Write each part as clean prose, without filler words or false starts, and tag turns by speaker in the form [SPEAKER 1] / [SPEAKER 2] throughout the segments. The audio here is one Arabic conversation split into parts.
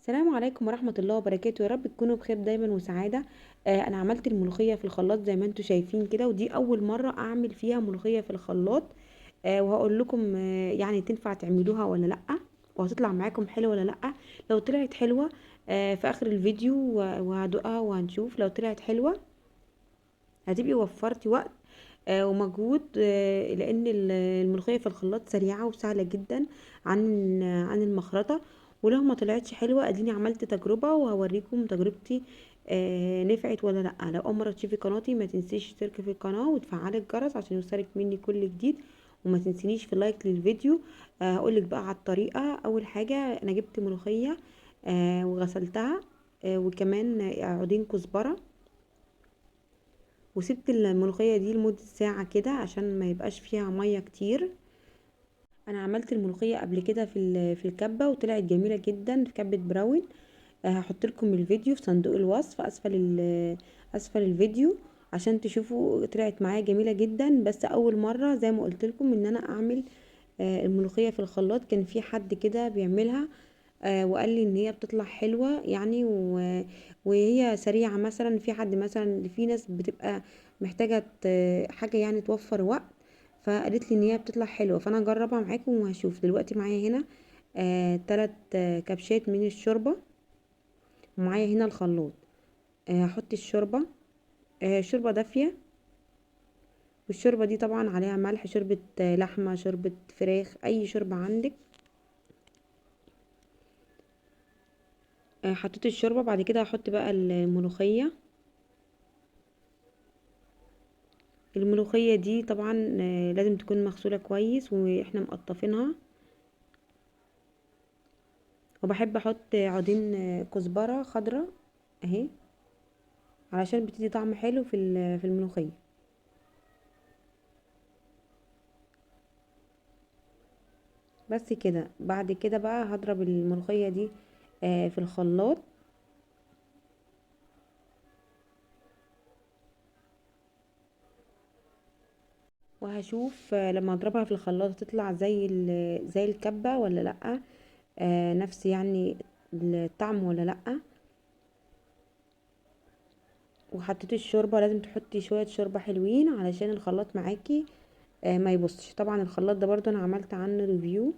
[SPEAKER 1] السلام عليكم ورحمة الله وبركاته، يا رب تكونوا بخير دايما وسعادة. انا عملت الملوخية في الخلاط زي ما انتوا شايفين كده، ودي اول مرة اعمل فيها ملوخية في الخلاط. وهقول لكم يعني تنفع تعملوها ولا لأ، وهتطلع معاكم حلوة ولا لأ. لو طلعت حلوة في اخر الفيديو وهدوقها وهنشوف. لو طلعت حلوة هتبقي وفرتي وقت ومجهود، لان الملوخيه في الخلاط سريعه وسهله جدا عن المخرطه. ولو ما طلعتش حلوه اديني عملت تجربه وهوريكم تجربتي نفعت ولا لا. لو اول مره تشوفي قناتي ما تنسيش تشتركي في القناه وتفعلي الجرس عشان يوصلك مني كل جديد، وما تنسينيش في اللايك للفيديو. هقولك بقى على الطريقه. اول حاجه انا جبت ملوخيه وغسلتها، وكمان عودين كزبره، وسبت الملوخية دي لمدة ساعة كده عشان ما يبقاش فيها مية كتير. انا عملت الملوخية قبل كده في الكبة وطلعت جميلة جدا في كبة براون. هحط لكم الفيديو في صندوق الوصف اسفل الفيديو عشان تشوفوا. طلعت معايا جميلة جدا، بس اول مرة زي ما قلت لكم ان انا اعمل الملوخية في الخلاط. كان في حد كده بيعملها وقال لي ان هي بتطلع حلوة يعني وهي سريعة. مثلا في حد، مثلا في ناس بتبقى محتاجة حاجة يعني توفر وقت، فقالت لي ان هي بتطلع حلوة، فانا هجربها معاكم وهشوف. دلوقتي معايا هنا 3 كبشات من الشوربة، ومعايا هنا الخلاط. هحط الشوربة. شوربة دافية، والشوربة دي طبعا عليها ملح، شوربة لحمة، شوربة فراخ، اي شوربة عندك. حطيت الشوربة. بعد كده هحط بقى الملوخية. الملوخية دي طبعا لازم تكون مغسولة كويس واحنا مقطفينها. وبحب احط عودين كزبرة خضرة اهي، علشان بتدي طعم حلو في الملوخية. بس كده. بعد كده بقى هضرب الملوخية دي في الخلاط. وهشوف لما اضربها في الخلاط تطلع زي الكبة ولا لأ، نفس يعني الطعم ولا لأ. وحطيت الشوربة، لازم تحطي شوية شوربة حلوين علشان الخلاط معاكي ما يبصش. طبعا الخلاط ده برضو انا عملت عنه ريفيو،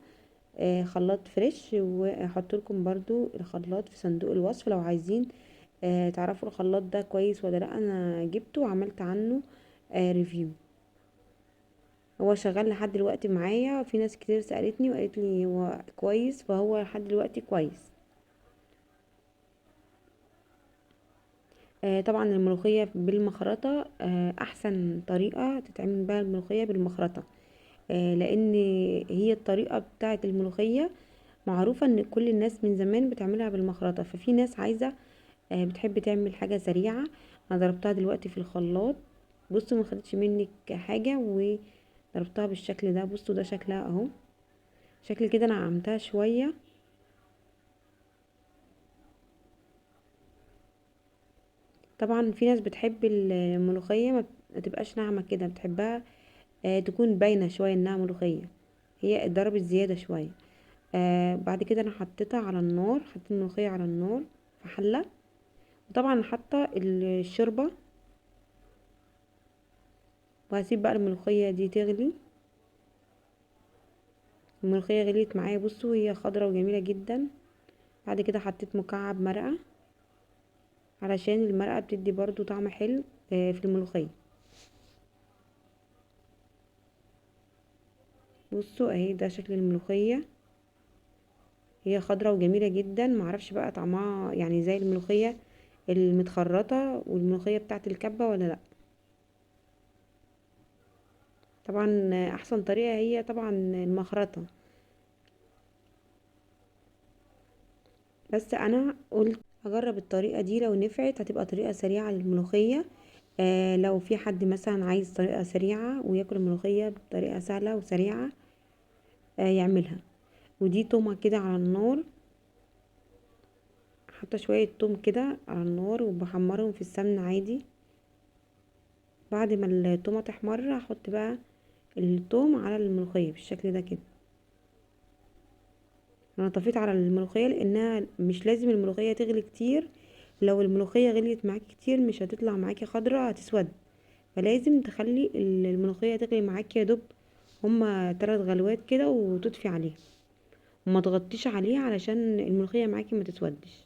[SPEAKER 1] خلاط فريش، وهحط لكم برضو الخلاط في صندوق الوصف لو عايزين تعرفوا الخلاط ده كويس ولا لا. انا جبته وعملت عنه ريفيو. هو شغال لحد دلوقتي معايا، في ناس كتير سألتني وقالت لي هو كويس، فهو لحد دلوقتي كويس. طبعا الملوخية بالمخرطة احسن طريقة تتعمل بها الملوخية بالمخرطة، لان هي الطريقة بتاعة الملوخية معروفة ان كل الناس من زمان بتعملها بالمخرطة. ففي ناس عايزة بتحب تعمل حاجة سريعة. انا ضربتها دلوقتي في الخلاط. بصوا ما خدتش منك حاجة، وضربتها بالشكل ده. بصوا ده شكلها اهو، شكل كده انا عمتها شوية. طبعا في ناس بتحب الملوخية ما تبقاش ناعمة كده، بتحبها تكون باينة شوية انها ملوخية، هي اتضربت زيادة شوية. بعد كده انا حطيتها على النار، حطيت الملوخية على النار في حلة. وطبعا حاطة الشوربة، وهسيب بقى الملوخية دي تغلي. الملوخية غليت معايا، بصوا هي خضرة وجميلة جدا. بعد كده حطيت مكعب مرقة علشان المرقة بتدي برضو طعم حلو في الملوخية. بصوا اهي ده شكل الملوخية، هي خضرة وجميلة جدا. معرفش بقى طعمها يعني زي الملوخية المتخرطة والملوخية بتاعت الكبة ولا لا. طبعا احسن طريقة هي طبعا المخرطة، بس انا قلت اجرب الطريقة دي، لو نفعت هتبقى طريقة سريعة للملوخية. لو في حد مثلا عايز طريقة سريعة وياكل الملوخية بطريقة سهلة وسريعة يعملها. ودي تومة كده على النار، حاطة شوية توم كده على النار وبحمرهم في السمنة عادي. بعد ما التومة تحمر هحط بقى التوم على الملوخية بالشكل ده كده. انا طفيت على الملوخية لانها مش لازم الملوخية تغلي كتير. لو الملوخية غليت معاكي كتير مش هتطلع معاكي خضرة، هتسود. فلازم تخلي الملوخية تغلي معاكي يا دوب هما 3 غلوات كده وتطفي عليها، وما تغطيش عليه علشان الملوخية معاكي ما تسودش.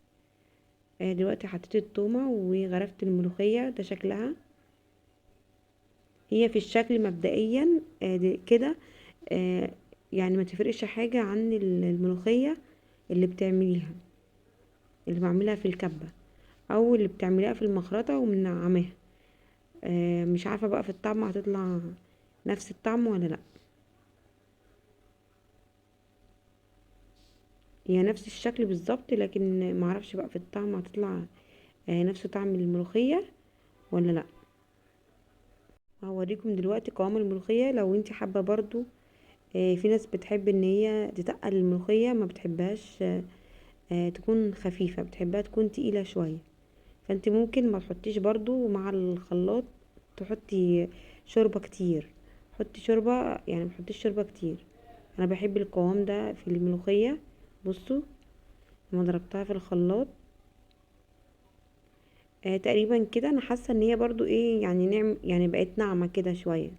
[SPEAKER 1] دلوقتي حطيت التومة وغرفت الملوخية، ده شكلها. هي في الشكل مبدئيا كده، آه، يعني ما تفرقش حاجة عن الملوخية اللي بتعمليها، اللي بعملها في الكبة، او اللي بتعمليها في المخرطة ومنعماها. مش عارفة بقى في الطعم هتطلع نفس الطعم ولا لا. هي نفس الشكل بالظبط، لكن معرفش بقى في الطعم هتطلع نفس طعم الملوخية ولا لا. هوريكم دلوقتي قوام الملوخية لو انت حابة برضو. في ناس بتحب ان هي تتقل الملوخية، ما بتحبهاش تكون خفيفة، بتحبها تكون تقيلة شوية. فانت ممكن ما تحطيش برضو مع الخلاط، تحطي شوربة كتير. حطي شوربة، يعني ما تحطيش شوربة كتير. انا بحب القوام ده في الملوخية. بصوا لما ضربتها في الخلاط تقريبا كده، انا حاسة ان هي برضو ايه يعني نعم، يعني بقت ناعمة كده شوية،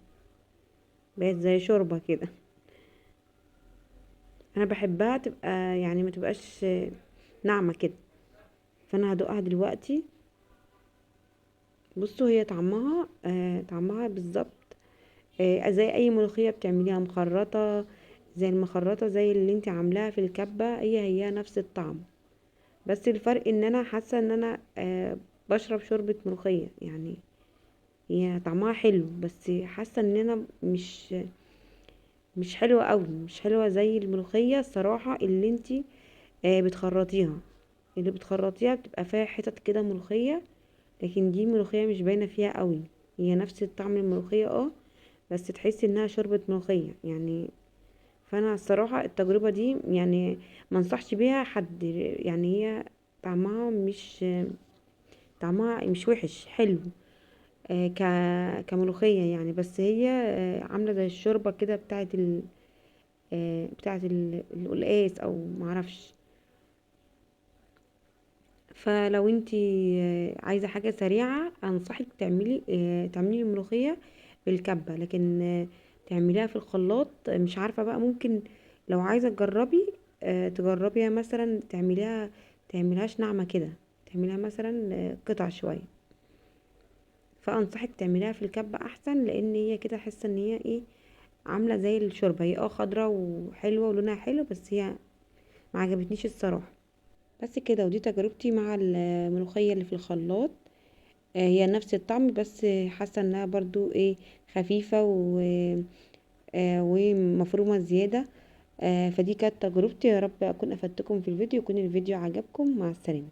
[SPEAKER 1] بقت زي شوربة كده. انا بحبها تبقى يعني ما تبقاش ناعمة كده. فانا هدوقها دلوقتي. بصوا هي طعمها طعمها بالظبط زي اي ملوخية بتعمليها مخرطة، زي المخرطة زي اللي انت عاملاها في الكبة، هي نفس الطعم. بس الفرق ان انا حاسة ان انا بشرب شوربة ملوخية يعني. هي طعمها حلو، بس حاسة ان انا مش حلوة قوي، مش حلوة زي الملوخية الصراحة اللي انت بتخرطيها. اللي بتخرطيها بتبقى فيها حتت كده ملوخية، لكن دي ملوخية مش باينة فيها قوي. هي نفس طعم الملوخية بس تحسي انها شوربة ملوخية يعني. فانا الصراحة التجربة دي يعني ما انصحش بيها حد. يعني هي طعمها مش وحش، حلو كملوخية يعني. بس هي عاملة زي الشوربة كده بتاعت القلقاس او معرفش. فلو انتي عايزة حاجة سريعة انصحك تعملي الملوخية بالكبة، لكن تعمليها في الخلاط مش عارفة بقى. ممكن لو عايزة تجربي تجربيها مثلا تعملهاش ناعمة كده، تعمليها مثلا قطع شوية. فانصحك تعمليها في الكبة احسن، لان هي كده حاسة ان هي ايه، عاملة زي الشوربة. هي خضرة وحلوة ولونها حلو، بس هي ما عجبتنيش الصراحة. بس كده، ودي تجربتي مع الملوخية اللي في الخلاط. هي نفس الطعم، بس حاسة انها برضو ايه، خفيفة ومفرومة زيادة. فدي كانت تجربتي. يا رب اكون افدتكم في الفيديو، يكون الفيديو عجبكم. مع السلامة.